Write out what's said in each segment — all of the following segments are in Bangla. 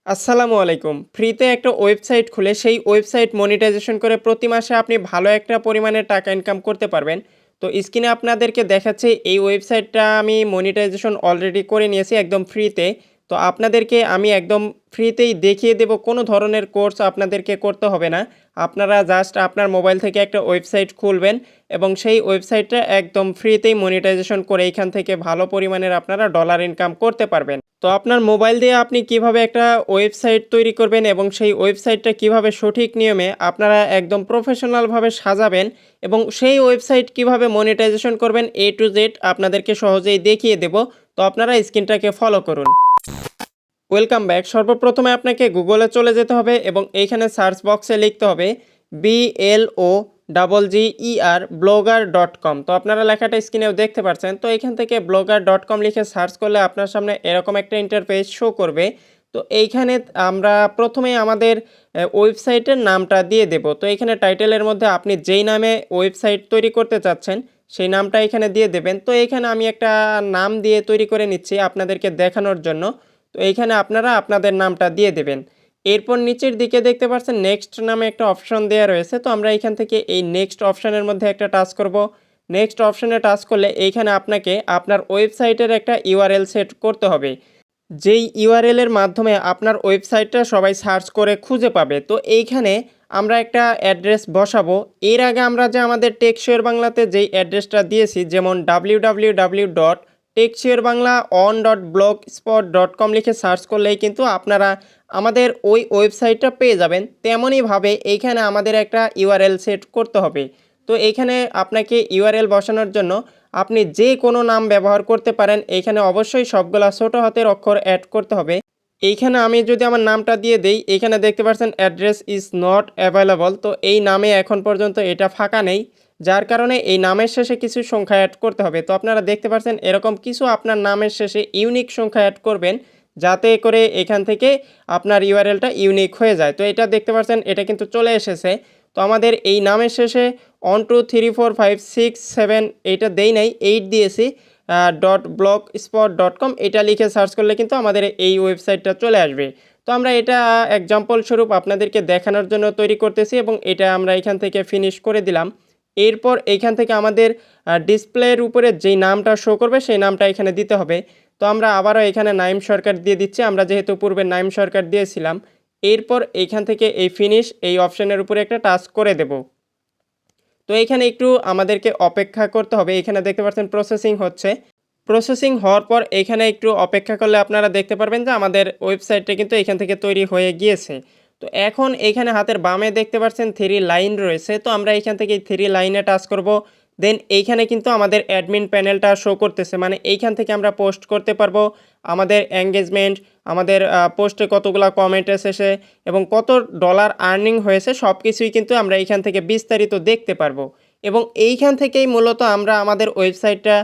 আসসালামু আলাইকুম। ফ্রিতে একটা ওয়েবসাইট খুলে সেই ওয়েবসাইট মনিটাইজেশন করে প্রতি মাসে আপনি ভালো একটা পরিমাণের টাকা ইনকাম করতে পারবেন। তো স্ক্রিনে আপনাদেরকে দেখাচ্ছি এই ওয়েবসাইটটা আমি মনিটাইজেশন অলরেডি করে নিয়েছি একদম ফ্রিতে। তো আপনাদেরকে আমি একদম ফ্রিতেই দেখিয়ে দেব, কোনো ধরনের কোর্স আপনাদেরকে করতে হবে না। আপনারা জাস্ট আপনার মোবাইল থেকে একটা ওয়েবসাইট খুলবেন এবং সেই ওয়েবসাইটটা একদম ফ্রিতেই মনিটাইজেশন করে এইখান থেকে ভালো পরিমাণের আপনারা ডলার ইনকাম করতে পারবেন। তো আপনার মোবাইল দিয়ে আপনি কিভাবে একটা ওয়েবসাইট তৈরি করবেন এবং সেই ওয়েবসাইটটা কিভাবে সঠিক নিয়মে আপনারা একদম প্রফেশনালভাবে সাজাবেন এবং সেই ওয়েবসাইট কিভাবে মনিটাইজেশন করবেন A to Z আপনাদেরকে সহজেই দেখিয়ে দেব। তো আপনারা স্ক্রিনটাকে ফলো করুন। Welcome back. সর্বপ্রথমে আপনাকে গুগলে চলে যেতে হবে এবং এইখানে সার্চ বক্সে লিখতে হবে blogger.com। তো আপনারা লেখাটা স্ক্রিনেও দেখতে পাচ্ছেন। তো এখান থেকে blogger.com লিখে সার্চ করলে আপনার সামনে এরকম একটা ইন্টারফেস শো করবে। তো এইখানে আমরা প্রথমেই আমাদের ওয়েবসাইটের নামটা দিয়ে দেব। তো এখানে টাইটেলের মধ্যে আপনি যেই নামে ওয়েবসাইট তৈরি করতে চাচ্ছেন সেই নামটা এখানে দিয়ে দেবেন। তো এইখানে আমি একটা নাম দিয়ে তৈরি করে নিচ্ছি আপনাদেরকে দেখানোর জন্য। তো এইখানে আপনারা আপনাদের নামটা দিয়ে দেবেন। এরপর নিচের দিকে দেখতে পাচ্ছেন নেক্সট নামে একটা অপশন দেওয়া রয়েছে। তো আমরা এখান থেকে এই নেক্সট অপশনের মধ্যে একটা টাচ করব। নেক্সট অপশনে টাচ করলে এইখানে আপনাকে আপনার ওয়েবসাইটের একটা ইউআরএল সেট করতে হবে, যেই ইউআরএল এর মাধ্যমে আপনার ওয়েবসাইটটা সবাই সার্চ করে খুঁজে পাবে। তো এইখানে আমরা একটা অ্যাড্রেস বসাবো। এর আগে আমরা যে আমাদের টেকশিওর বাংলাতে যেই অ্যাড্রেসটা দিয়েছি, যেমন www.টেকশিওরবাংলা1.blogspot.com লিখে সার্চ করলেই কিন্তু আপনারা আমাদের ওই ওয়েবসাইটটা পেয়ে যাবেন। তেমনইভাবে এইখানে আমাদের একটা ইউআরএল সেট করতে হবে। তো এইখানে আপনাকে ইউআরএল বসানোর জন্য আপনি যে কোনো নাম ব্যবহার করতে পারেন। এইখানে অবশ্যই সবগুলা ছোট হাতের অক্ষর অ্যাড করতে হবে। এইখানে আমি যদি আমার নামটা দিয়ে দেই, এইখানে দেখতে পাচ্ছেন অ্যাড্রেস ইজ নট অ্যাভেলেবল। তো এই নামে এখন পর্যন্ত এটা ফাঁকা নেই, যার কারণে এই নামের শেষে কিছু সংখ্যা অ্যাড করতে হবে। তো আপনারা দেখতে পাচ্ছেন এরকম কিছু আপনার নামের শেষে ইউনিক সংখ্যা অ্যাড করবেন, যাতে করে এখান থেকে আপনার ইউআরএলটা ইউনিক হয়ে যায়। তো এটা দেখতে পাচ্ছেন এটা কিন্তু চলে এসেছে। তো আমাদের এই নামের শেষে 1 2 3 4 5 6 7 এইটা দেই নাই, 8 দিয়েছি .blogspot.com এটা লিখে সার্চ করলে কিন্তু আমাদের এই ওয়েবসাইটটা চলে আসবে। তো আমরা এটা এক্সাম্পল স্বরূপ আপনাদেরকে দেখানোর জন্য তৈরি করতেছি এবং এটা আমরা এখান থেকে ফিনিশ করে দিলাম। এরপর এইখান থেকে আমাদের ডিসপ্লের উপরে যেই নামটা শো করবে সেই নামটা এখানে দিতে হবে। তো আমরা আবারও এখানে নাইম সরকার দিয়ে দিচ্ছি, আমরা যেহেতু পূর্বে নাইম সরকার দিয়েছিলাম। এরপর এইখান থেকে এই ফিনিশ এই অপশনের উপরে একটা টাচ করে দেব। তো এইখানে একটু আমাদেরকে অপেক্ষা করতে হবে। এখানে দেখতে পাচ্ছেন প্রসেসিং হচ্ছে। প্রসেসিং হওয়ার পর এইখানে একটু অপেক্ষা করলে আপনারা দেখতে পারবেন যে আমাদের ওয়েবসাইটটা কিন্তু এখান থেকে তৈরি হয়ে গিয়েছে। তো এখন এইখানে হাতের বামে দেখতে পাচ্ছেন 3 লাইন রয়েছে। তো আমরা এইখান থেকে এই 3 লাইনে টাচ করব। দেন এইখানে কিন্তু আমাদের অ্যাডমিন প্যানেলটা শো করতেছে, মানে এইখান থেকে আমরা পোস্ট করতে পারবো আমাদের এঙ্গেজমেন্ট, আমাদের পোস্টে কতগুলো কমেন্ট এসেছে এবং কত ডলার আর্নিং হয়েছে সব কিছুই কিন্তু আমরা এইখান থেকে বিস্তারিত দেখতে পারবো। এবং এইখান থেকেই মূলত আমরা আমাদের ওয়েবসাইটটা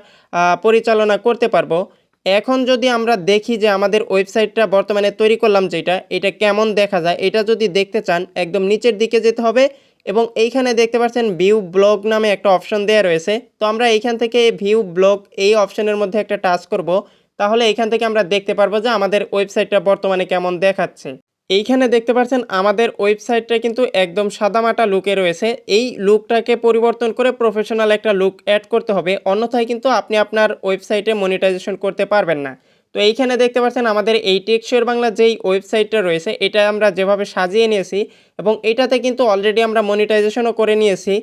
পরিচালনা করতে পারবো। এখন যদি আমরা দেখি যে আমাদের ওয়েবসাইটটা বর্তমানে তৈরি করলাম যেটা, এটা কেমন দেখা যায়, এটা যদি দেখতে চান একদম নিচের দিকে যেতে হবে এবং এইখানে দেখতে পাচ্ছেন ভিউ ব্লগ নামে একটা অপশন দেওয়া রয়েছে। তো আমরা এইখান থেকে ভিউ ব্লগ এই অপশনের মধ্যে একটা টাচ করব। তাহলে এইখান থেকে আমরা দেখতে পারবো যে আমাদের ওয়েবসাইটটা বর্তমানে কেমন দেখাচ্ছে। এইখানে দেখতে পাচ্ছেন আমাদের ওয়েবসাইটটা কিন্তু একদম সাদামাটা লুকে রয়েছে। এই লুকটাকে পরিবর্তন করে প্রফেশনাল একটা লুক অ্যাড করতে হবে, অন্যথায় কিন্তু আপনি আপনার ওয়েবসাইটে মনিটাইজেশন করতে পারবেন না। তো এইখানে দেখতে পাচ্ছেন আমাদের এই টেকশিওর বাংলা যেই ওয়েবসাইটটা রয়েছে এটা আমরা যেভাবে সাজিয়ে নিয়েছি এবং এটাতে কিন্তু অলরেডি আমরা মনিটাইজেশনও করে নিয়েছি।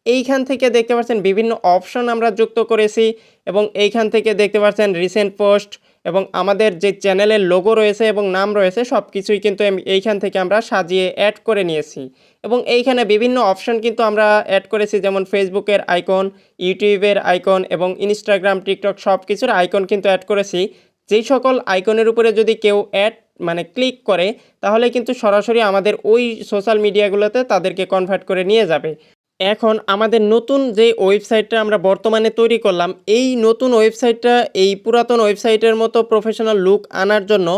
এইখান থেকে দেখতে পাচ্ছেন বিভিন্ন অপশন আমরা যুক্ত করেছি এবং এইখান থেকে দেখতে পাচ্ছেন রিসেন্ট পোস্ট এবং আমাদের যে চ্যানেলের লোগো রয়েছে এবং নাম রয়েছে সব কিছুই কিন্তু এইখান থেকে আমরা সাজিয়ে অ্যাড করে নিয়েছি। এবং এইখানে বিভিন্ন অপশন কিন্তু আমরা অ্যাড করেছি, যেমন ফেসবুকের আইকন, ইউটিউবের আইকন এবং ইনস্টাগ্রাম, টিকটক সব কিছুর আইকন কিন্তু অ্যাড করেছি। যেই সকল আইকনের উপরে যদি কেউ ক্লিক করে তাহলে কিন্তু সরাসরি আমাদের ওই সোশ্যাল মিডিয়াগুলোতে তাদেরকে কনভার্ট করে নিয়ে যাবে। এখন আমাদের নতুন যে ওয়েবসাইটটা আমরা বর্তমানে তৈরি করলাম, এই নতুন ওয়েবসাইটটা এই পুরাতন ওয়েবসাইটের মতো প্রফেশনাল লুক আনার জন্য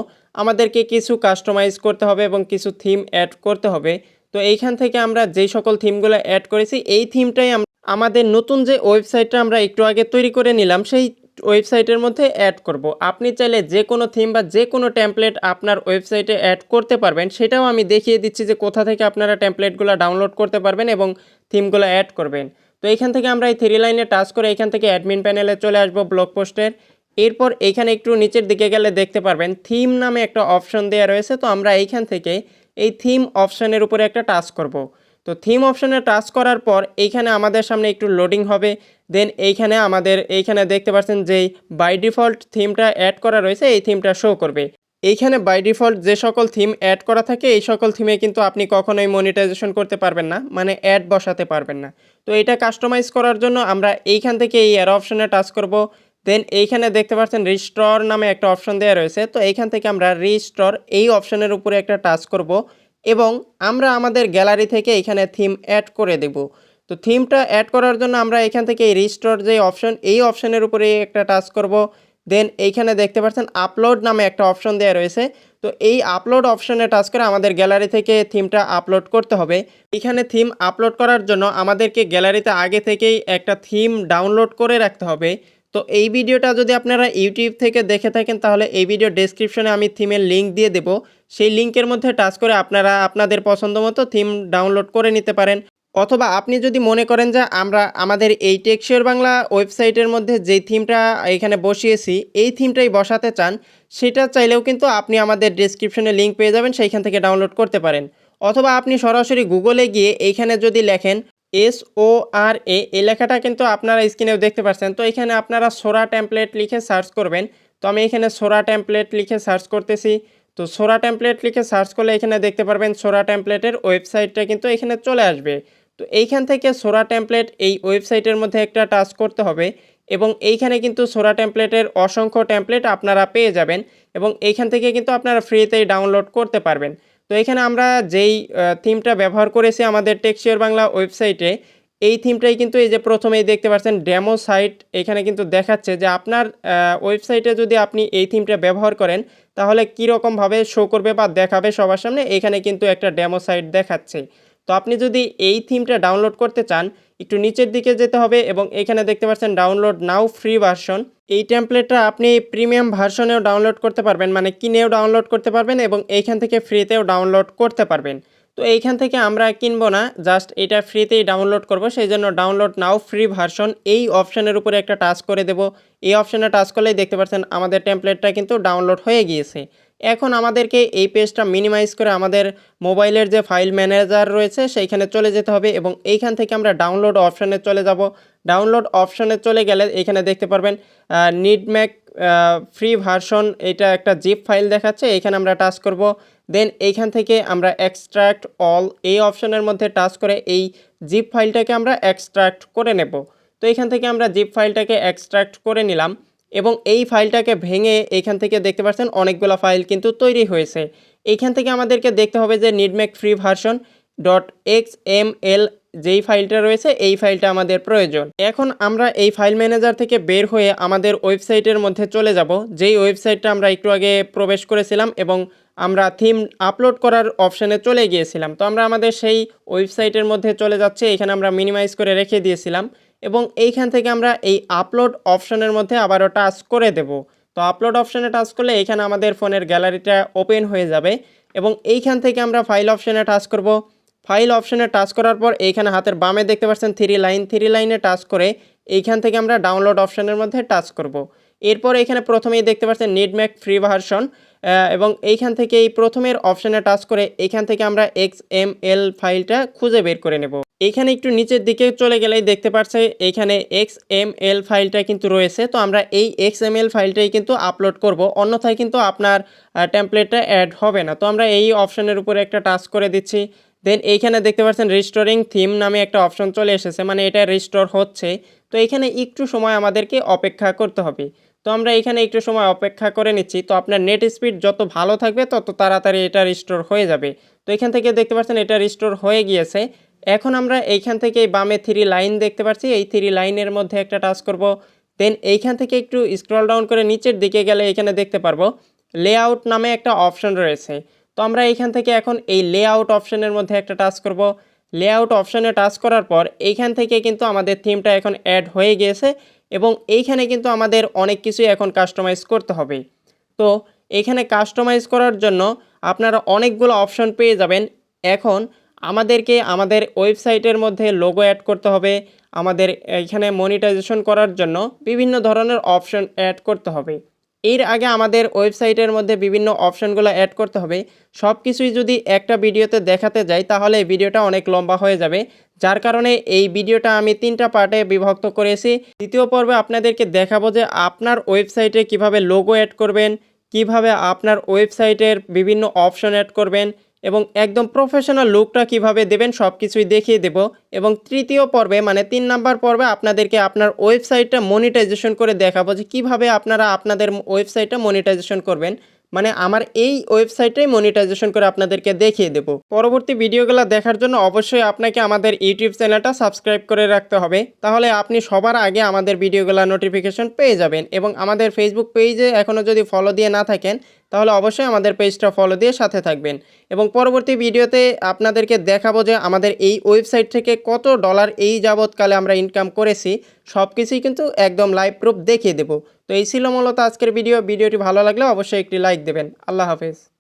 আমাদেরকে কিছু কাস্টমাইজ করতে হবে এবং কিছু থিম অ্যাড করতে হবে। তো এইখান থেকে আমরা যেই সকল থিমগুলো অ্যাড করেছি এই থিমটাই আমাদের নতুন যে ওয়েবসাইটটা আমরা একটু আগে তৈরি করে নিলাম সেই ওয়েবসাইটের মধ্যে অ্যাড করব। আপনি চাইলে যে কোনো থিম বা যে কোনো টেমপ্লেট আপনার ওয়েবসাইটে অ্যাড করতে পারবেন, সেটাও আমি দেখিয়ে দিচ্ছি যে কোথা থেকে আপনারা টেমপ্লেটগুলো ডাউনলোড করতে পারবেন এবং থিমগুলো অ্যাড করবেন। তো এইখান থেকে আমরা এই 3 লাইনে টাচ করে এইখান থেকে অ্যাডমিন প্যানেলে চলে আসব ব্লগ পোস্টের। এরপর এইখানে একটু নিচের দিকে গেলে দেখতে পারবেন থিম নামে একটা অপশন দেওয়া রয়েছে। তো আমরা এইখান থেকে এই থিম অপশনের উপরে একটা টাচ করব। তো থিম অপশনে টাচ করার পর এইখানে আমাদের সামনে একটু লোডিং হবে। দেন এইখানে দেখতে পাচ্ছেন যেই বাই ডিফল্ট থিমটা অ্যাড করা রয়েছে এই থিমটা শো করবে। এইখানে বাই ডিফল্ট যে সকল থিম অ্যাড করা থাকে এই সকল থিমে কিন্তু আপনি কখনোই মনিটাইজেশন করতে পারবেন না, মানে অ্যাড বসাতে পারবেন না। তো এটা কাস্টমাইজ করার জন্য আমরা এইখান থেকে এই অ্যারো অপশনে টাচ করব। দেন এইখানে দেখতে পাচ্ছেন রিস্টোর নামে একটা অপশন দেওয়া রয়েছে। তো এইখান থেকে আমরা রিস্টোর এই অপশনের উপরে একটা টাচ করব এবং আমরা আমাদের গ্যালারি থেকে এখানে থিম অ্যাড করে দেব। তো থিমটা অ্যাড করার জন্য আমরা এখান থেকে এই রিস্টোর যে অপশন এই অপশনের উপরে একটা টাচ করব। দেন এইখানে দেখতে পাচ্ছেন আপলোড নামে একটা অপশন দেওয়া রয়েছে। তো এই আপলোড অপশনে টাচ করে আমাদের গ্যালারি থেকে থিমটা আপলোড করতে হবে। এখানে থিম আপলোড করার জন্য আমাদেরকে গ্যালারিতে আগে থেকেই একটা থিম ডাউনলোড করে রাখতে হবে। তো এই ভিডিওটা যদি আপনারা ইউটিউব থেকে দেখে থাকেন তাহলে এই ভিডিও ডেসক্রিপশনে আমি থিমের লিঙ্ক দিয়ে দেব। সেই লিঙ্কের মধ্যে টাচ করে আপনারা আপনাদের পছন্দ মতো থিম ডাউনলোড করে নিতে পারেন। অথবা আপনি যদি মনে করেন যে আমরা আমাদের এই টেকশিওর বাংলা ওয়েবসাইটের মধ্যে যেই থিমটা এখানে বসিয়েছি এই থিমটাই বসাতে চান, সেটা চাইলেও কিন্তু আপনি আমাদের ডেসক্রিপশনে লিঙ্ক পেয়ে যাবেন, সেইখান থেকে ডাউনলোড করতে পারেন। অথবা আপনি সরাসরি গুগলে গিয়ে এইখানে যদি লেখেন SORA এই লেখাটা কিন্তু আপনারা স্ক্রিনেও দেখতে পাচ্ছেন। তো এখানে আপনারা সোরা টেমপ্লেট লিখে সার্চ করবেন। তো আমি এখানে সোরা টেমপ্লেট লিখে সার্চ করতেছি। তো সোরা টেমপ্লেট লিখে সার্চ করলে এখানে দেখতে পারবেন সোরা টেমপ্লেটের ওয়েবসাইটটা কিন্তু এখানে চলে আসবে। তো এইখান থেকে সোরা টেমপ্লেট এই ওয়েবসাইটের মধ্যে একটা টাচ করতে হবে এবং এইখানে কিন্তু সোরা টেমপ্লেটের অসংখ্য টেমপ্লেট আপনারা পেয়ে যাবেন এবং এইখান থেকে কিন্তু আপনারা ফ্রিতেই ডাউনলোড করতে পারবেন। তো এখানে আমরা যেই থিমটা ব্যবহার করেছি আমাদের টেকশিওর বাংলা ওয়েবসাইটে, এই থিমটাই কিন্তু এই যে প্রথমেই দেখতে পাচ্ছেন ডেমো সাইট এখানে কিন্তু দেখাচ্ছে যে আপনার ওয়েবসাইটে যদি আপনি এই থিমটা ব্যবহার করেন তাহলে কীরকমভাবে শো করবে বা দেখাবে সবার সামনে, এখানে কিন্তু একটা ডেমো সাইট দেখাচ্ছে। তো আপনি যদি এই থিমটা ডাউনলোড করতে চান একটু নিচের দিকে যেতে হবে এবং এখানে দেখতে পাচ্ছেন ডাউনলোড নাও ফ্রি ভার্সন। এই টেমপ্লেটটা আপনি প্রিমিয়াম ভার্সনেও ডাউনলোড করতে পারবেন, মানে কিনেও ডাউনলোড করতে পারবেন এবং এইখান থেকে ফ্রিতেও ডাউনলোড করতে পারবেন। তো এইখান থেকে আমরা কিনবো না, জাস্ট এটা ফ্রিতেই ডাউনলোড করব, সেই জন্য ডাউনলোড নাও ফ্রি ভার্সন এই অপশনের উপরে একটা টাচ করে দেব। এই অপশনে টাচ করলেই দেখতে পাচ্ছেন আমাদের টেমপ্লেটটা কিন্তু ডাউনলোড হয়ে গিয়েছে। এখন আমাদেরকে এই পেজটা মিনিমাইজ করে আমাদের মোবাইলের যে ফাইল ম্যানেজার রয়েছে সেইখানে চলে যেতে হবে এবং এইখান থেকে আমরা ডাউনলোড অপশানে চলে যাব। ডাউনলোড অপশানে চলে গেলে এখানে দেখতে পারবেন নিড ম্যাক ফ্রি ভার্সন, এটা একটা জিপ ফাইল দেখাচ্ছে, এইখানে আমরা টাচ করব। দেন এইখান থেকে আমরা এক্সট্রাক্ট অল এই অপশনের মধ্যে টাচ করে এই জিপ ফাইলটাকে আমরা এক্সট্রাক্ট করে নেব। তো এইখান থেকে আমরা জিপ ফাইলটাকে এক্সট্রাক্ট করে নিলাম এবং এই ফাইলটাকে ভেঙে এইখান থেকে দেখতে পাচ্ছেন অনেকগুলো ফাইল কিন্তু তৈরি হয়েছে। এইখান থেকে আমাদেরকে দেখতে হবে যে নিডমেক ফ্রি ভার্সন .xml যেই ফাইলটা রয়েছে এই ফাইলটা আমাদের প্রয়োজন। এখন আমরা এই ফাইল ম্যানেজার থেকে বের হয়ে আমাদের ওয়েবসাইটের মধ্যে চলে যাব, যেই ওয়েবসাইটটা আমরা একটু আগে প্রবেশ করেছিলাম এবং আমরা থিম আপলোড করার অপশানে চলে গিয়েছিলাম। তো আমরা আমাদের সেই ওয়েবসাইটের মধ্যে চলে যাচ্ছি, এখানে আমরা মিনিমাইজ করে রেখে দিয়েছিলাম এবং এইখান থেকে আমরা এই আপলোড অপশনের মধ্যে আবারও টাচ করে দেব। তো আপলোড অপশনে টাচ করলে এইখানে আমাদের ফোনের গ্যালারিটা ওপেন হয়ে যাবে এবং এইখান থেকে আমরা ফাইল অপশনে টাচ করব। ফাইল অপশনে টাচ করার পর এইখানে হাতের বামে দেখতে পাচ্ছেন থ্রি লাইনে টাচ করে এইখান থেকে আমরা ডাউনলোড অপশনের মধ্যে টাচ করব। এরপর এইখানে প্রথমেই দেখতে পাচ্ছেন নিড ম্যাক ফ্রি ভার্সন এবং এইখান থেকে এই প্রথমের অপশনে টাচ করে এইখান থেকে আমরা XML ফাইলটা খুঁজে বের করে নেব। এইখানে একটু নিচের দিকে চলে গেলেই দেখতে পাচ্ছে এইখানে XML ফাইলটা কিন্তু রয়েছে। তো আমরা এই XML ফাইলটাই কিন্তু আপলোড করব, অন্যথায় কিন্তু আপনার টেমপ্লেটটা অ্যাড হবে না। তো আমরা এই অপশনের উপরে একটা টাচ করে দিচ্ছি। দেন এইখানে দেখতে পাচ্ছেন রিস্টোরিং থিম নামে একটা অপশন চলে এসেছে, মানে এটা রিস্টোর হচ্ছে। তো এইখানে একটু সময় আমাদেরকে অপেক্ষা করতে হবে। তো আমরা এখানে একটু সময় অপেক্ষা করে নিচ্ছি। তো আপনার নেট স্পিড যত ভালো থাকবে তত তাড়াতাড়ি এটা রিস্টোর হয়ে যাবে। তো এখান থেকে দেখতে পাচ্ছেন এটা রিস্টোর হয়ে গিয়েছে। এখন আমরা এইখান থেকে বামে 3 লাইন দেখতে পাচ্ছি, এই 3 লাইনের মধ্যে একটা টাচ করব। দেন এইখান থেকে একটু স্ক্রল ডাউন করে নিচের দিকে গেলে এখানে দেখতে পারবো লেআউট নামে একটা অপশন রয়েছে। তো আমরা এইখান থেকে এখন এই লেআউট অপশনের মধ্যে একটা টাচ করব। লেআউট অপশনে টাচ করার পর এইখান থেকে কিন্তু আমাদের থিমটা এখন অ্যাড হয়ে গিয়েছে এবং এইখানে কিন্তু আমাদের অনেক কিছুই এখন কাস্টমাইজ করতে হবে। তো এইখানে কাস্টমাইজ করার জন্য আপনারা অনেকগুলো অপশন পেয়ে যাবেন। এখন আমাদেরকে আমাদের ওয়েবসাইটের মধ্যে লোগো অ্যাড করতে হবে, আমাদের এইখানে মনিটাইজেশন করার জন্য বিভিন্ন ধরনের অপশন অ্যাড করতে হবে। এর আগে আমাদের ওয়েবসাইটের মধ্যে বিভিন্ন অপশনগুলো অ্যাড করতে হবে। সব কিছুই যদি একটা ভিডিওতে দেখাতে যাই তাহলে এই ভিডিওটা অনেক লম্বা হয়ে যাবে, যার কারণে এই ভিডিওটা আমি 3টা পার্টে বিভক্ত করেছি। দ্বিতীয় পর্বে আপনাদেরকে দেখাবো যে আপনার ওয়েবসাইটে কিভাবে লোগো অ্যাড করবেন, কিভাবে আপনার ওয়েবসাইটের বিভিন্ন অপশন অ্যাড করবেন এবং একদম প্রফেশনাল লুকটা কিভাবে দেবেন সব কিছুই দেখিয়ে দেব। এবং তৃতীয় পর্বে মানে 3 নাম্বার পর্বে আপনাদেরকে আপনার ওয়েবসাইটটা মনিটাইজেশন করে দেখাবো যে কিভাবে আপনারা আপনাদের ওয়েবসাইটটা মনিটাইজেশন করবেন, মানে আমার এই ওয়েবসাইটটাই মনিটাইজেশন করে আপনাদেরকে দেখিয়ে দেব। পরবর্তী ভিডিওগুলো দেখার জন্য অবশ্যই আপনাকে আমাদের ইউটিউব চ্যানেলটা সাবস্ক্রাইব করে রাখতে হবে, তাহলে আপনি সবার আগে আমাদের ভিডিওগুলো নোটিফিকেশন পেয়ে যাবেন। এবং আমাদের ফেসবুক পেজে এখনও যদি ফলো দিয়ে না থাকেন তাহলে অবশ্যই আমাদের পেজটা ফলো দিয়ে সাথে থাকবেন। এবং পরবর্তী ভিডিওতে আপনাদেরকে দেখাবো যে আমাদের এই ওয়েবসাইট থেকে কত ডলার এই যাবৎকালে আমরা ইনকাম করেছি, সব কিছুই কিন্তু একদম লাইভ প্রুফ দেখিয়ে দেব। তো এই ছিল মূলত আজকের ভিডিওটি ভালো লাগলে অবশ্যই একটি লাইক দেবেন। আল্লাহ হাফেজ।